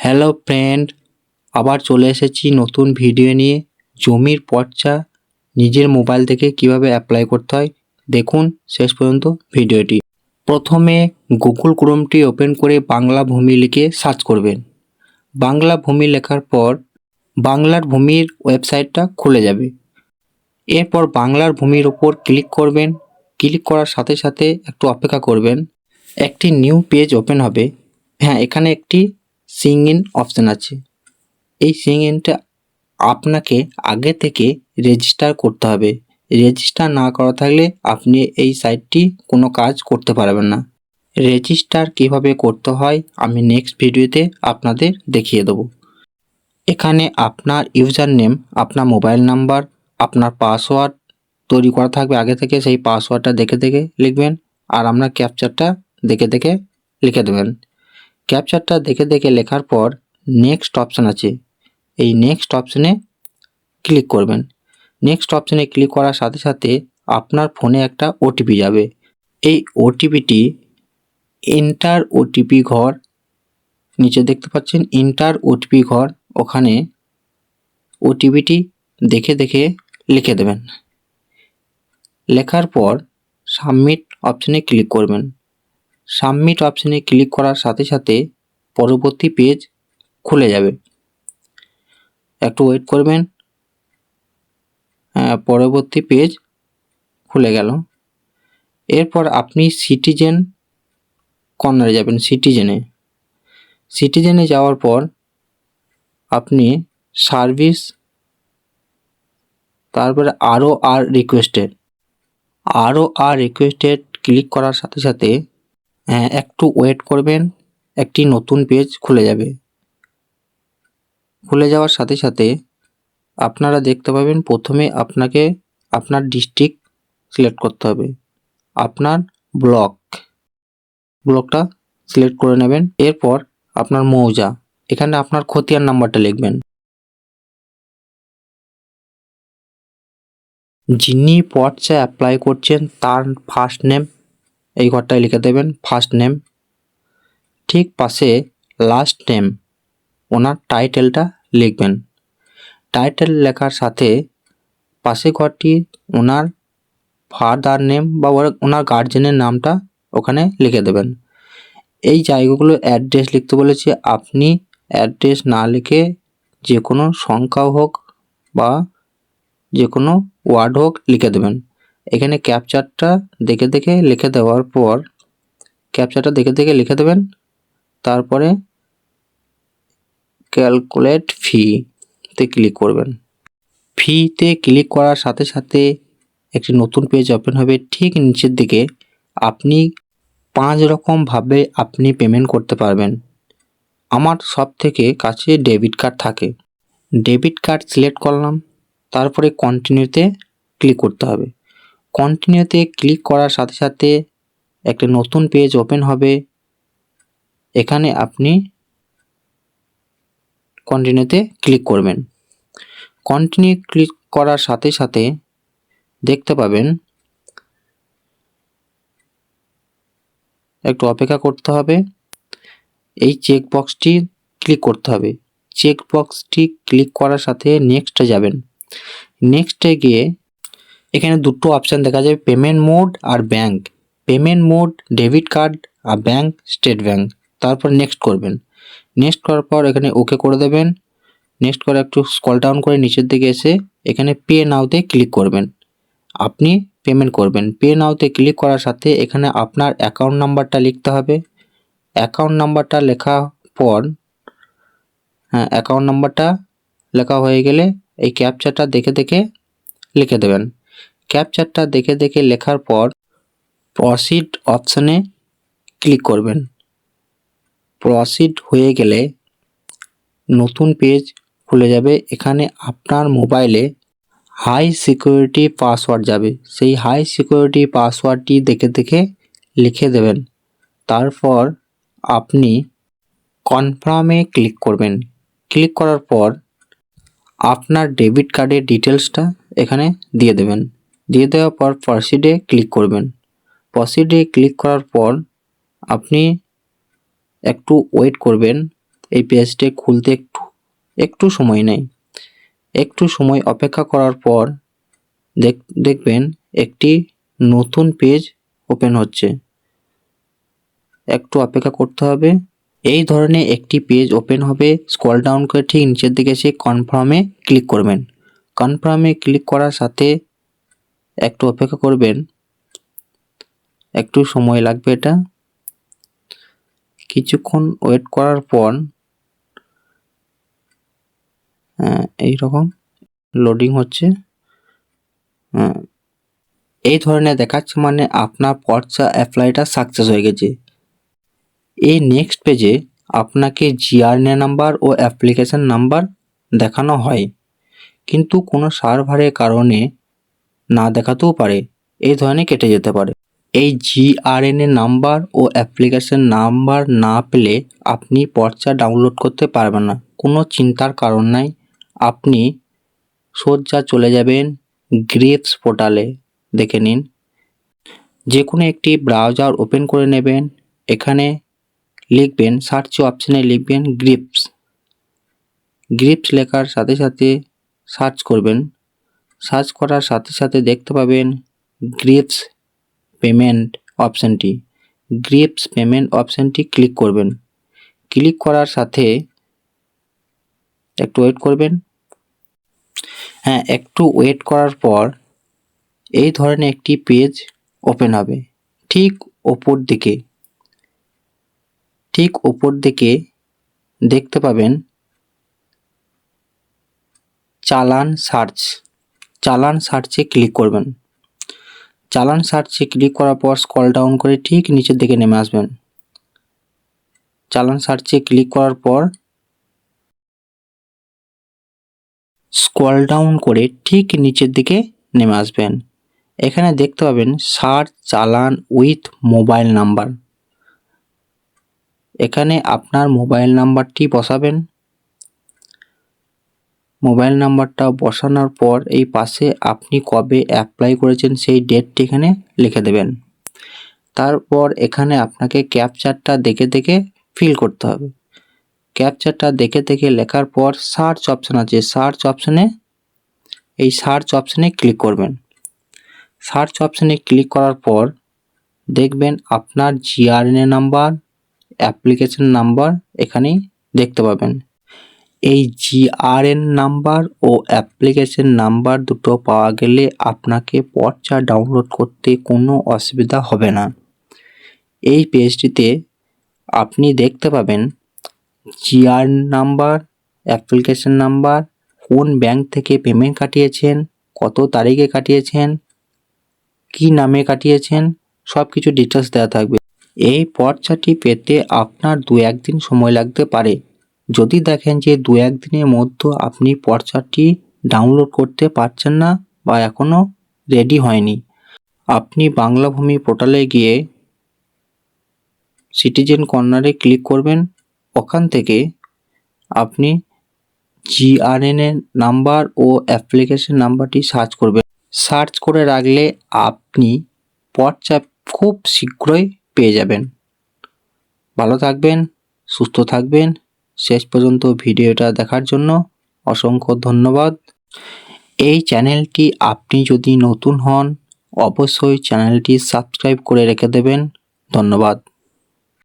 Hello friend, আবার চলে এসেছি নতুন ভিডিও নিয়ে। জমির পর্চা নিজের মোবাইল থেকে কিভাবে অ্যাপ্লাই করতে হয় দেখুন শেষ পর্যন্ত ভিডিওটি। প্রথমে গুগল ক্রোমটি ওপেন করে বাংলা ভূমি লিখে সার্চ করবেন। বাংলা ভূমি লেখার পর বাংলার ভূমির ওয়েবসাইটটা খুলে যাবে। এরপর বাংলার ভূমির উপর ক্লিক করবেন। ক্লিক করার সাথে সাথে একটু অপেক্ষা করবেন, একটি নিউ পেজ ওপেন হবে। হ্যাঁ, এখানে একটি সিং ইন অপশান আছে। এই সিং ইনটা আপনাকে আগে থেকে রেজিস্টার করতে হবে। রেজিস্টার না করা থাকলে আপনি এই সাইটটি কোনো কাজ করতে পারবেন না। রেজিস্টার কিভাবে করতে হয় আমি নেক্সট ভিডিওতে আপনাদের দেখিয়ে দেবো। এখানে আপনার ইউজার নেম, আপনার মোবাইল নাম্বার, আপনার পাসওয়ার্ড তৈরি করা থাকবে আগে থেকে। সেই পাসওয়ার্ডটা দেখে দেখে লিখবেন আর আপনার ক্যাপচারটা দেখে দেখে লিখে দেবেন। ক্যাপচারটা দেখে দেখে লেখার পর নেক্সট অপশান আছে, এই নেক্সট অপশানে ক্লিক করবেন। নেক্সট অপশানে ক্লিক করার সাথে সাথে আপনার ফোনে একটা ওটিপি যাবে। এই ওটিপিটি এন্টার ওটিপি ঘর, নিচে দেখতে পাচ্ছেন এন্টার ওটিপি ঘর, ওখানে ওটিপিটি দেখে দেখে লিখে দেবেন। লেখার পর সাবমিট অপশানে ক্লিক করবেন। সাবমিট অপশানে ক্লিক করার সাথে সাথে পরবর্তী পেজ খুলে যাবে। একটু ওয়েট করবেন। পরবর্তী পেজ খুলে গেল। এরপর আপনি সিটিজেন কর্নারে যাবেন। সিটিজেনে যাওয়ার পর আপনি সার্ভিস, তারপরে আরও আর রিকোয়েস্টেড ক্লিক করার সাথে সাথে একটু ওয়েট করবেন, একটি নতুন পেজ খুলে যাবে। খুলে যাওয়ার সাথে সাথে আপনারা দেখতে পাবেন প্রথমে আপনাকে আপনার ডিস্ট্রিক্ট সিলেক্ট করতে হবে, আপনার ব্লকটা সিলেক্ট করে নেবেন। এরপর আপনার মৌজা, এখানে আপনার খতিয়ান নাম্বারটা লিখবেন। যিনি পর্চা অ্যাপ্লাই করছেন তার ফার্স্ট নেম এই ঘরটায় লিখে দেবেন, ফার্স্ট নেম। ঠিক পাশে লাস্ট নেম, ওনার টাইটেলটা লিখবেন। টাইটেল লেখার সাথে পাশে ঘরটি ওনার ফাদার নেম বা ওনার গার্জেনের নামটা ওখানে লিখে দেবেন। এই জায়গাগুলো অ্যাড্রেস লিখতে বলেছে, আপনি অ্যাড্রেস না লিখে যে কোনো সংখ্যাও হোক বা যে কোনো ওয়ার্ড হোক লিখে দেবেন। এখানে ক্যাপচারটা দেখে দেখে লিখে দেওয়ার পর লিখে দেবেন। তারপরে ক্যালকুলেট ফিতে ক্লিক করবেন। ফিতে ক্লিক করার সাথে সাথে একটি নতুন পেজ ওপেন হবে। ঠিক নিচের দিকে আপনি 5 রকমভাবে আপনি পেমেন্ট করতে পারবেন। আমার সব থেকে কাছে ডেবিট কার্ড থাকে। ডেবিট কার্ড সিলেক্ট করলাম, তারপরে কন্টিনিউতে ক্লিক করতে হবে। কন্টিনিউতে ক্লিক করার সাথে সাথে একটা নতুন পেজ ওপেন হবে। এখানে আপনি কন্টিনিউতে ক্লিক করবেন। কন্টিনিউ ক্লিক করার সাথে সাথে দেখতে পাবেন, একটু অপেক্ষা করতে হবে। এই চেকবক্সটি ক্লিক করতে হবে। চেকবক্সটি ক্লিক করার সাথে নেক্সটে যাবেন। নেক্সটে গিয়ে এখানে দুটো অপশান দেখা যাবে, পেমেন্ট মোড আর bank. Payment mode debit card আর ব্যাঙ্ক স্টেট ব্যাঙ্ক। তারপর নেক্সট করবেন। নেক্সট করার পর এখানে ওকে করে দেবেন। নেক্সট করে একটু স্ক্রল ডাউন করে নিচের দিকে এসে এখানে পে নাওতে ক্লিক করবেন। আপনি পেমেন্ট করবেন। পে নাওতে ক্লিক করার সাথে এখানে আপনার অ্যাকাউন্ট নাম্বারটা লিখতে হবে। অ্যাকাউন্ট নাম্বারটা লেখা পর অ্যাকাউন্ট নাম্বারটা লেখা হয়ে গেলে এই ক্যাপচারটা দেখে দেখে লিখে দেবেন। ক্যাপচারটা দেখে দেখে লেখার পর প্রসিড অপশানে ক্লিক করবেন। প্রসিড হয়ে গেলে নতুন পেজ খুলে যাবে। এখানে আপনার মোবাইলে হাই সিকিউরিটি পাসওয়ার্ড যাবে। সেই হাই সিকিউরিটি পাসওয়ার্ডটি দেখে দেখে লিখে দেবেন। তারপর আপনি কনফার্মে ক্লিক করবেন। ক্লিক করার পর আপনার ডেবিট কার্ডের ডিটেলসটা এখানে দিয়ে দেবেন। দিয়ে দেওয়ার পর প্রসিডে ক্লিক করবেন। প্রসিডে ক্লিক করার পর আপনি একটু ওয়েট করবেন। এই পেজটি খুলতে একটু সময় নেয়। একটু সময় অপেক্ষা করার পর দেখবেন একটি নতুন পেজ ওপেন হচ্ছে। একটু অপেক্ষা করতে হবে। এই ধরনের একটি পেজ ওপেন হবে। স্ক্রল ডাউন করে ঠিক নিচের দিকে এসে কনফার্মে ক্লিক করবেন। কনফার্মে ক্লিক করার সাথে একটু অপেক্ষা করবেন। একটু সময় লাগবে এটা। কিছুক্ষণ ওয়েট করার পর এইরকম লোডিং হচ্ছে। এই ধরনের দেখাচ্ছে মানে আপনার পর্চা অ্যাপ্লাইটা সাকসেস হয়ে গেছে। এই নেক্সট পেজে আপনাকে জিআরএন নাম্বার ও অ্যাপ্লিকেশন নাম্বার দেখানো হয়, কিন্তু কোনো সার্ভারের কারণে না দেখাতেও পারে, এই ধরনের কেটে যেতে পারে। এই জিআরএন নাম্বার ও অ্যাপ্লিকেশন নাম্বার না পেলে আপনি পর্চা ডাউনলোড করতে পারবেন না। কোনো চিন্তার কারণ নাই। আপনি সোজা চলে যাবেন গ্রিপস পোর্টালে। দেখে নিন, যে কোনো একটি ব্রাউজার ওপেন করে নেবেন। এখানে লিখবেন, সার্চ অপশানে লিখবেন গ্রিপস। গ্রিপস লেখার সাথে সাথে সার্চ করবেন। সার্চ করার সাথে সাথে দেখতে পাবেন গ্রিপস পেমেন্ট অপশানটি। গ্রিপস পেমেন্ট অপশানটি ক্লিক করবেন। ক্লিক করার সাথে একটু ওয়েট করবেন। একটু ওয়েট করার পর এই ধরনের একটি পেজ ওপেন হবে। ঠিক ওপর দিকে দেখতে পাবেন চালান সার্চে ক্লিক করবেন। চালান সার্চে ক্লিক করার পর স্ক্রল ডাউন করে ঠিক নিচের দিকে নেমে আসবেন। চালান সার্চে ক্লিক করার পর স্ক্রল ডাউন করে ঠিক নিচের দিকে নেমে আসবেন। এখানে দেখতে পাবেন সার্চ চালান উইথ মোবাইল নাম্বার। এখানে আপনার মোবাইল নাম্বারটি বসাবেন। মোবাইল নাম্বারটা বসানোর পর এই পাশে আপনি কবে অ্যাপ্লাই করেছেন সেই ডেটটি এখানে লিখে দেবেন। তারপর এখানে আপনাকে ক্যাপচারটা দেখে ফিল করতে হবে। ক্যাপচারটা দেখে লেখার পর সার্চ অপশান আছে, সার্চ অপশানে ক্লিক করবেন। সার্চ অপশানে ক্লিক করার পর দেখবেন আপনার জিআরএন নাম্বার, অ্যাপ্লিকেশন নাম্বার এখানেই দেখতে পাবেন। এই জিআরএন নাম্বার ও অ্যাপ্লিকেশন নাম্বার দুটো পাওয়া গেলে আপনাকে পর্চা ডাউনলোড করতে কোনো অসুবিধা হবে না। এই পেজটিতে আপনি দেখতে পাবেন জিআরএন নাম্বার, অ্যাপ্লিকেশন নাম্বার, কোন ব্যাংক থেকে পেমেন্ট কাটিয়েছেন, কত তারিখে কাটিয়েছেন, কি নামে কাটিয়েছেন, সব কিছু ডিটেলস দেওয়া থাকবে। এই পর্চাটি পেতে আপনার 2-1 দিন সময় লাগতে পারে। যদি দেখেন যে 2-1 দিনের মধ্যে আপনি পর্চাটি ডাউনলোড করতে পারছেন না বা এখনও রেডি হয়নি, আপনি বাংলা ভূমি পোর্টালে গিয়ে সিটিজেন কর্নারে ক্লিক করবেন। ওখান থেকে আপনি জিআরএন নাম্বার ও অ্যাপ্লিকেশন নাম্বারটি সার্চ করবেন। সার্চ করে রাখলে আপনি পর্চা খুব শীঘ্রই পেয়ে যাবেন। ভালো থাকবেন, সুস্থ থাকবেন। শেষ পর্যন্ত ভিডিওটা দেখার জন্য অসংখ্য ধন্যবাদ। এই চ্যানেলটি আপনি যদি নতুন হন অবশ্যই চ্যানেলটি সাবস্ক্রাইব করে রেখে দেবেন। ধন্যবাদ।